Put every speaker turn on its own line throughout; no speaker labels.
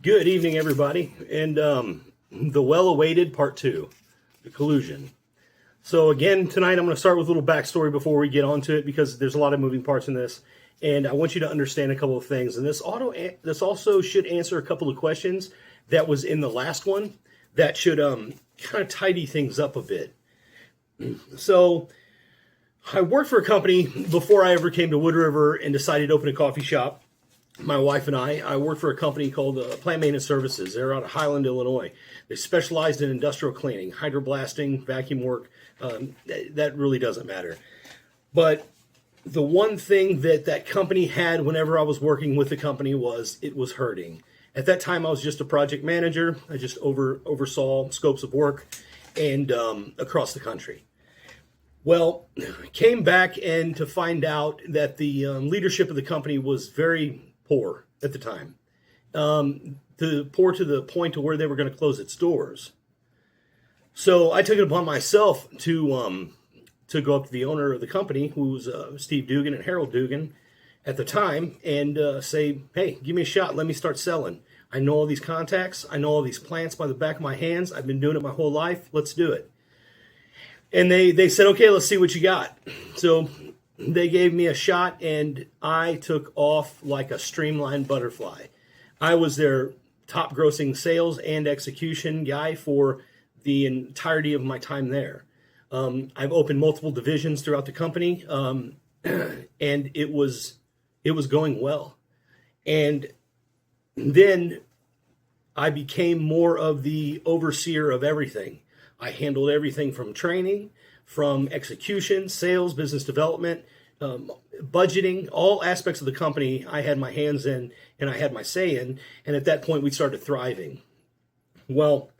Good evening, everybody, and the well-awaited part two, the collusion. So again, tonight I'm going to start with a little backstory before we get onto it because there's a lot of moving parts in this, and I want you to understand a couple of things. And this also should answer a couple of questions that was in the last one that should kind of tidy things up a bit. So I worked for a company before I ever came to Wood River and decided to open a coffee shop. My wife and I worked for a company called Plant Maintenance Services. They're out of Highland, Illinois. They specialized in industrial cleaning, hydroblasting, vacuum work. That really doesn't matter. But the one thing that company had whenever I was working with the company was it was hurting. At that time, I was just a project manager. I just oversaw scopes of work and across the country. Well, came back and to find out that the leadership of the company was very poor at the time, poor to the point to where they were going to close its doors. So I took it upon myself to go up to the owner of the company, who was Steve Dugan and Harold Dugan at the time, and say, hey, give me a shot. Let me start selling. I know all these contacts. I know all these plants by the back of my hands. I've been doing it my whole life. Let's do it. And they said, okay, let's see what you got. So they gave me a shot, and I took off like a streamlined butterfly. I was their top grossing sales and execution guy for the entirety of my time there. I've opened multiple divisions throughout the company, and it was going well. And then I became more of the overseer of everything. I handled everything from training, from execution, sales, business development, budgeting, all aspects of the company I had my hands in and I had my say in. And at that point, we started thriving. Well,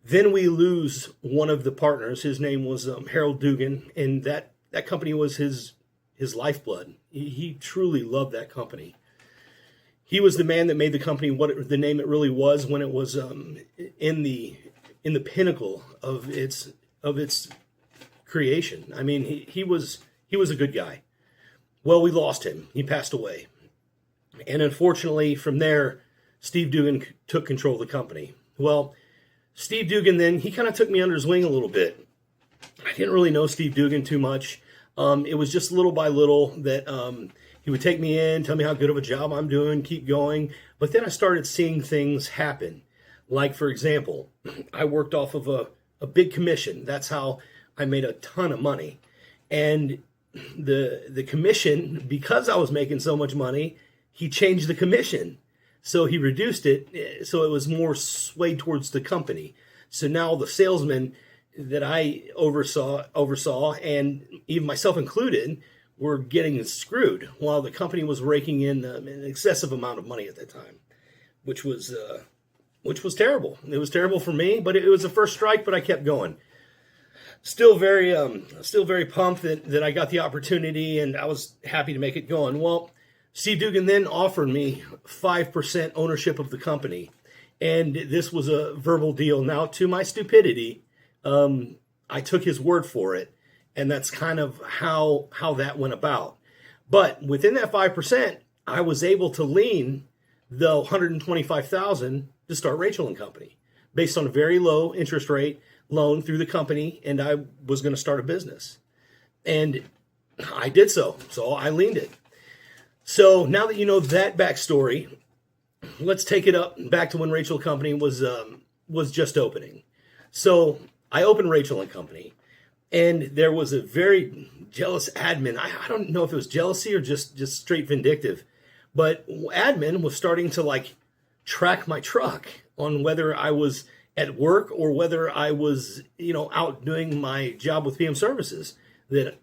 then we lose one of the partners. His name was Harold Dugan, and that company was his lifeblood. He truly loved that company. He was the man that made the company the name it really was when it was in the pinnacle of its creation. I mean, he was a good guy. Well, we lost him. He passed away. And unfortunately, from there, Steve Dugan took control of the company. Well, Steve Dugan then, he kind of took me under his wing a little bit. I didn't really know Steve Dugan too much. It was just little by little that he would take me in, tell me how good of a job I'm doing, keep going. But then I started seeing things happen. Like, for example, I worked off of a big commission. That's how I made a ton of money. And the commission, because I was making so much money, he changed the commission. So he reduced it so it was more swayed towards the company. So now the salesmen that I oversaw, and even myself included, were getting screwed while the company was raking in an excessive amount of money at that time, which was terrible. It was terrible for me, but it was the first strike, but I kept going. Still very pumped that I got the opportunity, and I was happy to make it going. Well, Steve Dugan then offered me 5% ownership of the company, and this was a verbal deal. Now, to my stupidity, I took his word for it, and that's kind of how that went about. But within that 5%, I was able to lean the $125,000 to start Rachel and Company, based on a very low interest rate loan through the company, and I was going to start a business. And I did so I leaned it. So now that you know that backstory, let's take it up back to when Rachel and Company was just opening. So I opened Rachel and Company, and there was a very jealous admin. I don't know if it was jealousy or just straight vindictive, but admin was starting to track my truck on whether I was at work or whether I was, out doing my job with PM Services that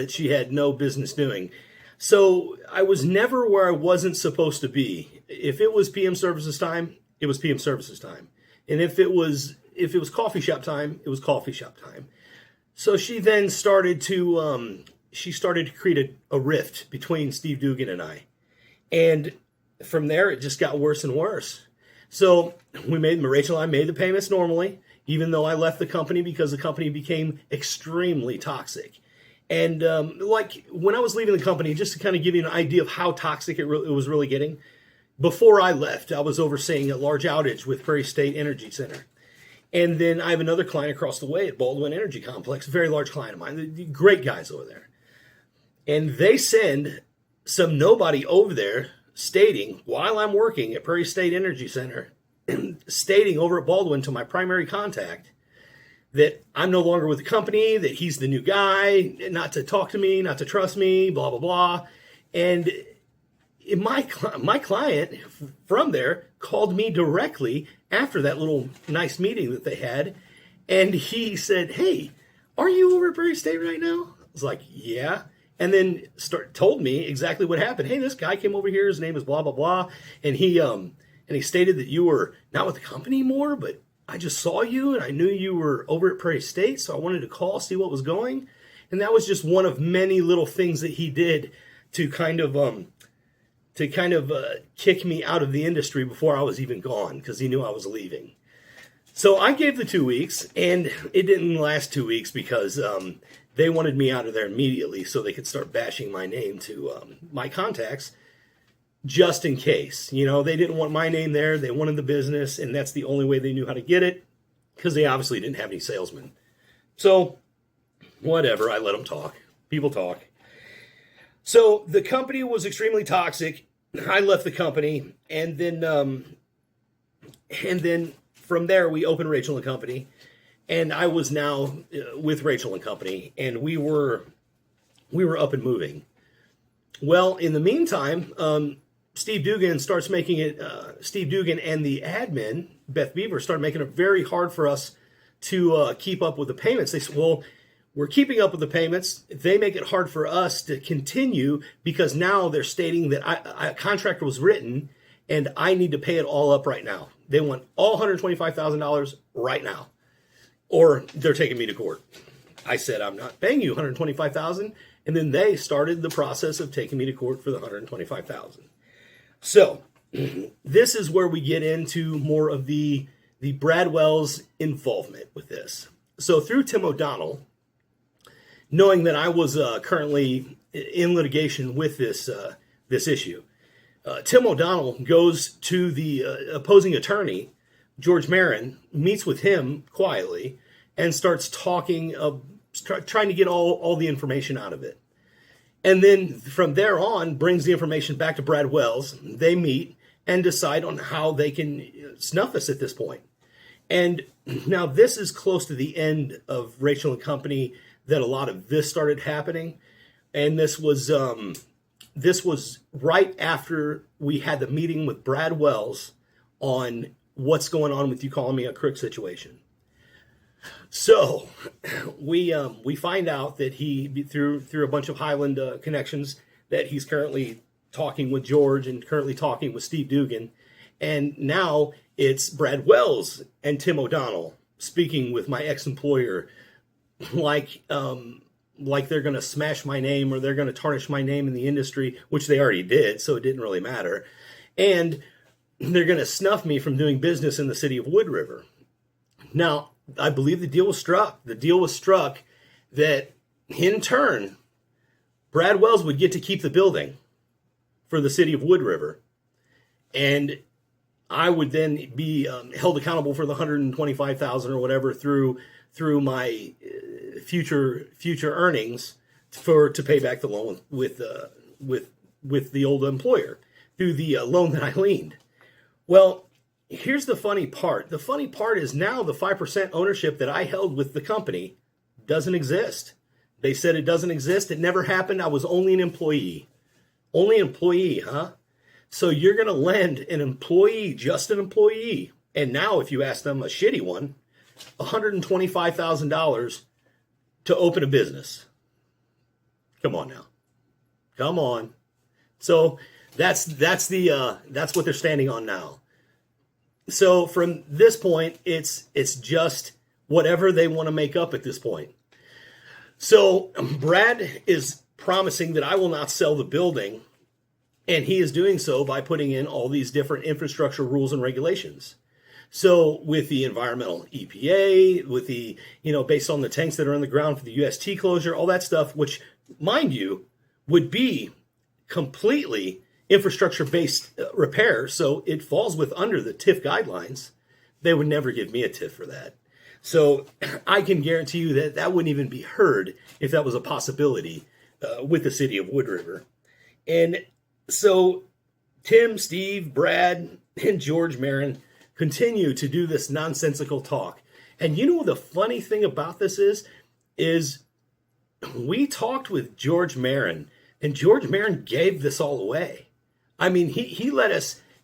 she had no business doing. So I was never where I wasn't supposed to be. If it was PM Services time, it was PM Services time. And if it was coffee shop time, it was coffee shop time. So she then started to create a rift between Steve Dugan and I. And from there, it just got worse and worse. So Rachel and I made the payments normally, even though I left the company because the company became extremely toxic. And when I was leaving the company, just to kind of give you an idea of how toxic it was really getting, Before I left, I was overseeing a large outage with Prairie State Energy Center. And then I have another client across the way at Baldwin Energy Complex, a very large client of mine, great guys over there. And they send some nobody over there stating, while I'm working at Prairie State Energy Center, stating over at Baldwin to my primary contact that I'm no longer with the company, that he's the new guy, not to talk to me, not to trust me, blah, blah, blah. And my client from there called me directly after that little nice meeting that they had. And he said, hey, are you over at Prairie State right now? I was like, yeah. And then told me exactly what happened. Hey, this guy came over here. His name is blah, blah, blah. And he stated that you were not with the company anymore, but I just saw you and I knew you were over at Prairie State. So I wanted to call, see what was going. And that was just one of many little things that he did to kind of kick me out of the industry before I was even gone, because he knew I was leaving. So I gave the 2 weeks, and it didn't last 2 weeks because they wanted me out of there immediately so they could start bashing my name to my contacts, just in case. You know, they didn't want my name there. They wanted the business, and that's the only way they knew how to get it, because they obviously didn't have any salesmen. So whatever, I let them talk. People talk. So the company was extremely toxic. I left the company, and then from there we opened Rachel and Company, and I was now with Rachel and Company, and we were up and moving. Well, in the meantime, Steve Dugan starts making it. Steve Dugan and the admin Beth Beaver started making it very hard for us to keep up with the payments. They said, well, we're keeping up with the payments. They make it hard for us to continue because now they're stating that a contract was written and I need to pay it all up right now. They want all $125,000 right now, or they're taking me to court. I said, I'm not paying you $125,000. And then they started the process of taking me to court for the $125,000. So this is where we get into more of the Brad Wells involvement with this. So through Tim O'Donnell, knowing that I was currently in litigation with this issue, Tim O'Donnell goes to the opposing attorney, George Marin, meets with him quietly, and starts talking, trying to get all the information out of it. And then from there on, brings the information back to Brad Wells. They meet and decide on how they can snuff us at this point. And now this is close to the end of Rachel and Company that a lot of this started happening. And this was right after we had the meeting with Brad Wells on what's going on with you calling me a crook situation. So we find out that he, through a bunch of Highland connections, that he's currently talking with George and currently talking with Steve Dugan. And now it's Brad Wells and Tim O'Donnell speaking with my ex-employer like they're going to smash my name or they're going to tarnish my name in the industry, which they already did, so it didn't really matter. And they're going to snuff me from doing business in the city of Wood River. Now, I believe the deal was struck. The deal was struck that, in turn, Brad Wells would get to keep the building for the city of Wood River. And I would then be held accountable for the $125,000 or whatever through my future earnings to pay back the loan with the old employer through the loan that I leaned. Well, here's the funny part. The funny part is now the 5% ownership that I held with the company doesn't exist. They said it doesn't exist. It never happened. I was only an employee. Only an employee, huh? So you're going to lend an employee, just an employee, and now if you ask them, a shitty one, $125,000 to open a business. Come on now. Come on. So that's what they're standing on now. So from this point, it's just whatever they want to make up at this point. So Brad is promising that I will not sell the building, and he is doing so by putting in all these different infrastructure rules and regulations. So with the environmental EPA, with the, based on the tanks that are in the ground for the UST closure, all that stuff, which, mind you, would be completely infrastructure-based repair, so it falls under the TIF guidelines. They would never give me a TIF for that. So I can guarantee you that that wouldn't even be heard if that was a possibility with the city of Wood River. And so Tim, Steve, Brad, and George Marin continue to do this nonsensical talk. And you know the funny thing about this is we talked with George Marin, and George Marin gave this all away. I mean, he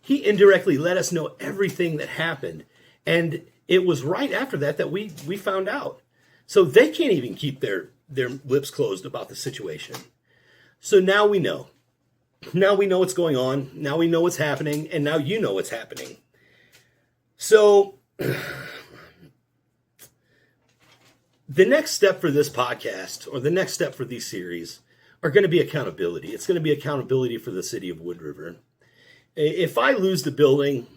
indirectly let us know everything that happened. And it was right after that we found out. So they can't even keep their lips closed about the situation. So now we know. Now we know what's going on. Now we know what's happening. And now you know what's happening. So the next step for this podcast, or the next step for these series, are going to be accountability. It's going to be accountability for the city of Wood River. If I lose the building,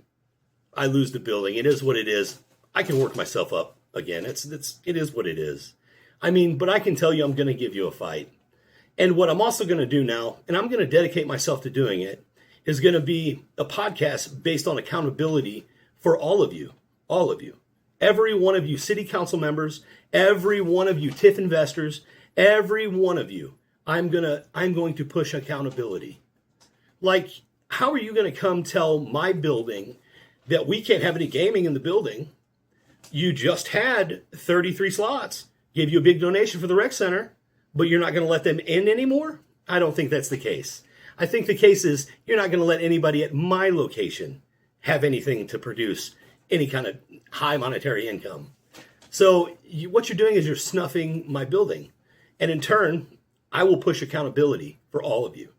I lose the building. It is what it is. I can work myself up again. It is what it is. I mean, but I can tell you I'm going to give you a fight. And what I'm also going to do now, and I'm going to dedicate myself to doing it, is going to be a podcast based on accountability for all of you. All of you. Every one of you city council members, every one of you TIF investors, every one of you. I'm going to push accountability. Like, how are you going to come tell my building that we can't have any gaming in the building? You just had 33 slots, gave you a big donation for the rec center, but you're not going to let them in anymore? I don't think that's the case. I think the case is you're not going to let anybody at my location have anything to produce any kind of high monetary income. So what you're doing is you're snuffing my building. And in turn, I will push accountability for all of you.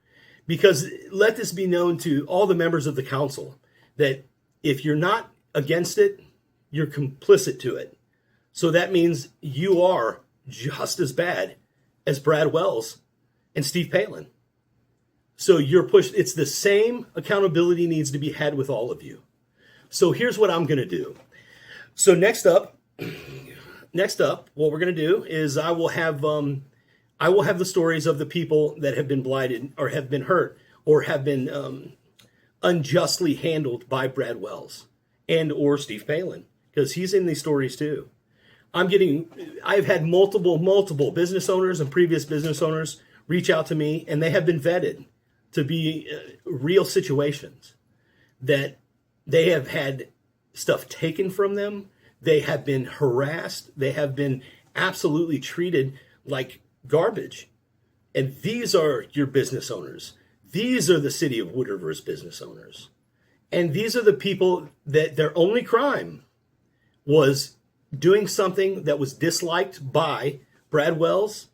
Because let this be known to all the members of the council that if you're not against it, you're complicit to it. So that means you are just as bad as Brad Wells and Steve Palin. So you're pushed. It's the same accountability needs to be had with all of you. So here's what I'm going to do. So next up, what we're going to do is I will have the stories of the people that have been blighted or have been hurt or have been unjustly handled by Brad Wells and or Steve Palin, because he's in these stories too. I've had multiple business owners and previous business owners reach out to me, and they have been vetted to be real situations that they have had stuff taken from them. They have been harassed. They have been absolutely treated like garbage. And these are your business owners. These are the city of Wood River's business owners. And these are the people that their only crime was doing something that was disliked by Brad Wells,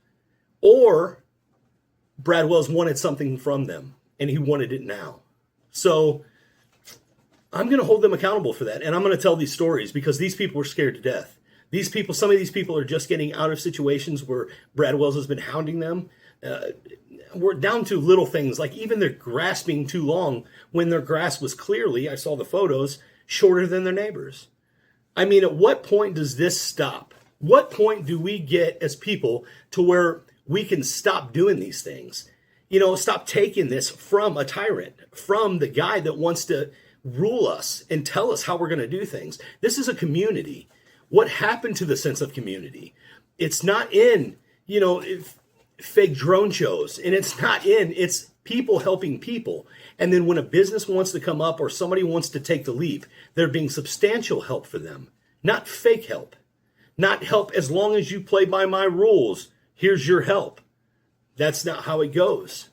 or Brad Wells wanted something from them and he wanted it now. So I'm going to hold them accountable for that. And I'm going to tell these stories because these people were scared to death. Some of these people are just getting out of situations where Brad Wells has been hounding them. We're down to little things like even their grass being too long when their grass was clearly, I saw the photos, shorter than their neighbors. I mean, at what point does this stop? What point do we get as people to where we can stop doing these things? Stop taking this from a tyrant, from the guy that wants to rule us and tell us how we're going to do things. This is a community. What happened to the sense of community? It's not in, fake drone shows, and it's people helping people. And then when a business wants to come up or somebody wants to take the leap, there being substantial help for them, not fake help, not help as long as you play by my rules. Here's your help. That's not how it goes.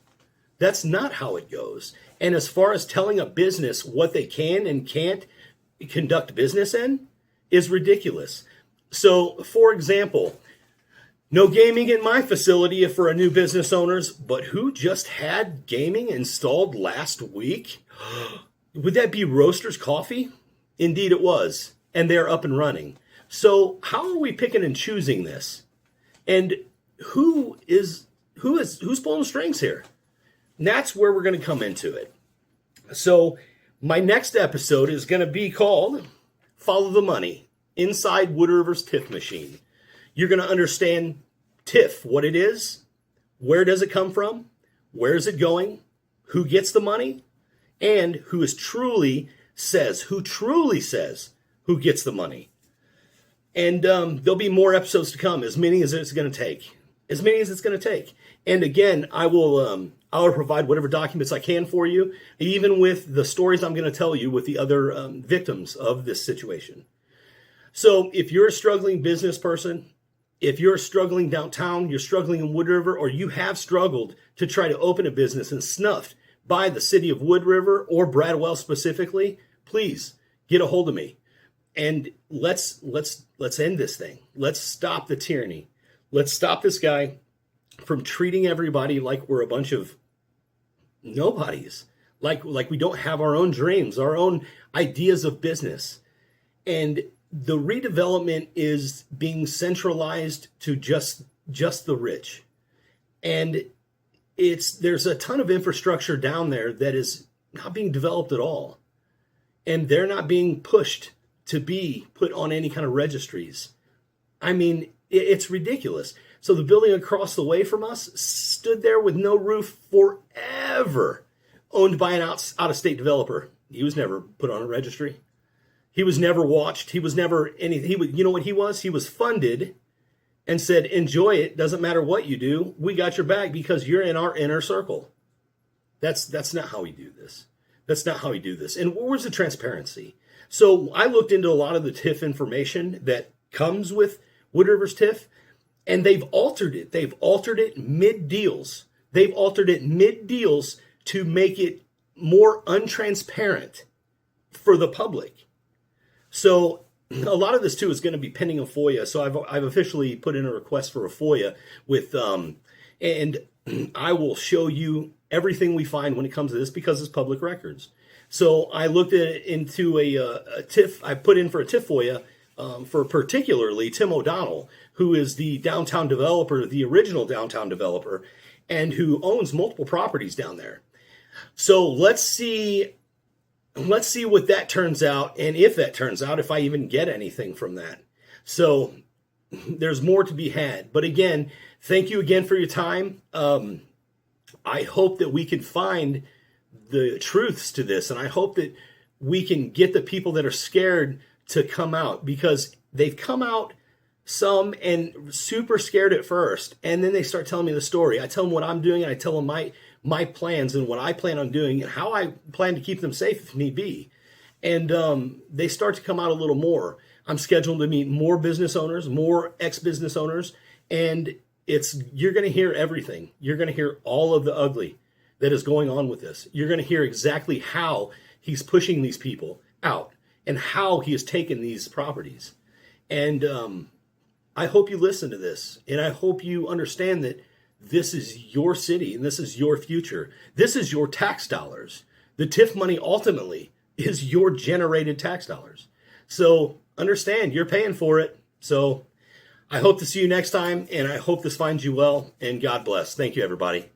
That's not how it goes. And as far as telling a business what they can and can't conduct business in is ridiculous. So, for example, no gaming in my facility for a new business owners, but who just had gaming installed last week? Would that be Roasters Coffee? Indeed it was. And they're up and running. So how are we picking and choosing this? And who's pulling the strings here? And that's where we're going to come into it. So my next episode is going to be called Follow the Money, Inside Wood River's TIF Machine. You're going to understand TIF, what it is, where does it come from, where is it going, who gets the money, and who truly says who gets the money. And there'll be more episodes to come, as many as it's going to take. And again, I'll provide whatever documents I can for you, even with the stories I'm going to tell you with the other victims of this situation. So if you're a struggling business person, if you're struggling downtown, you're struggling in Wood River, or you have struggled to try to open a business and snuffed by the city of Wood River or Bradwell specifically, please get a hold of me. And let's end this thing. Let's stop the tyranny. Let's stop this guy from treating everybody like we're a bunch of nobodies, like we don't have our own dreams, our own ideas of business. And the redevelopment is being centralized to just the rich. And there's a ton of infrastructure down there that is not being developed at all. And they're not being pushed to be put on any kind of registries. I mean, it's ridiculous. So the building across the way from us stood there with no roof forever, owned by an out-of-state developer. He was never put on a registry. He was never watched. He was never anything. You know what he was? He was funded and said, enjoy it. Doesn't matter what you do. We got your back because you're in our inner circle. That's not how we do this. That's not how we do this. And where's the transparency? So I looked into a lot of the TIF information that comes with Wood River's TIF, and they've altered it. They've altered it mid-deals. To make it more untransparent for the public. So a lot of this too is going to be pending a FOIA. So I've officially put in a request for a FOIA with, and I will show you everything we find when it comes to this because it's public records. So I looked into a TIF. I put in for a TIF FOIA for particularly Tim O'Donnell, who is the downtown developer, the original downtown developer, and who owns multiple properties down there. So let's see what that turns out, and if that turns out, if I even get anything from that. So there's more to be had. But again, thank you again for your time. I hope that we can find the truths to this, and I hope that we can get the people that are scared to come out, because they've come out some and super scared at first, and then they start telling me the story. I tell them what I'm doing, and I tell them my plans and what I plan on doing and how I plan to keep them safe if need be. And they start to come out a little more. I'm scheduled to meet more business owners, more ex-business owners, and you're going to hear everything. You're going to hear all of the ugly that is going on with this. You're going to hear exactly how he's pushing these people out and how he has taken these properties. And I hope you listen to this, and I hope you understand that this is your city and this is your future. This is your tax dollars. The TIF money ultimately is your generated tax dollars. So understand, you're paying for it. So I hope to see you next time, and I hope this finds you well, and God bless. Thank you, everybody.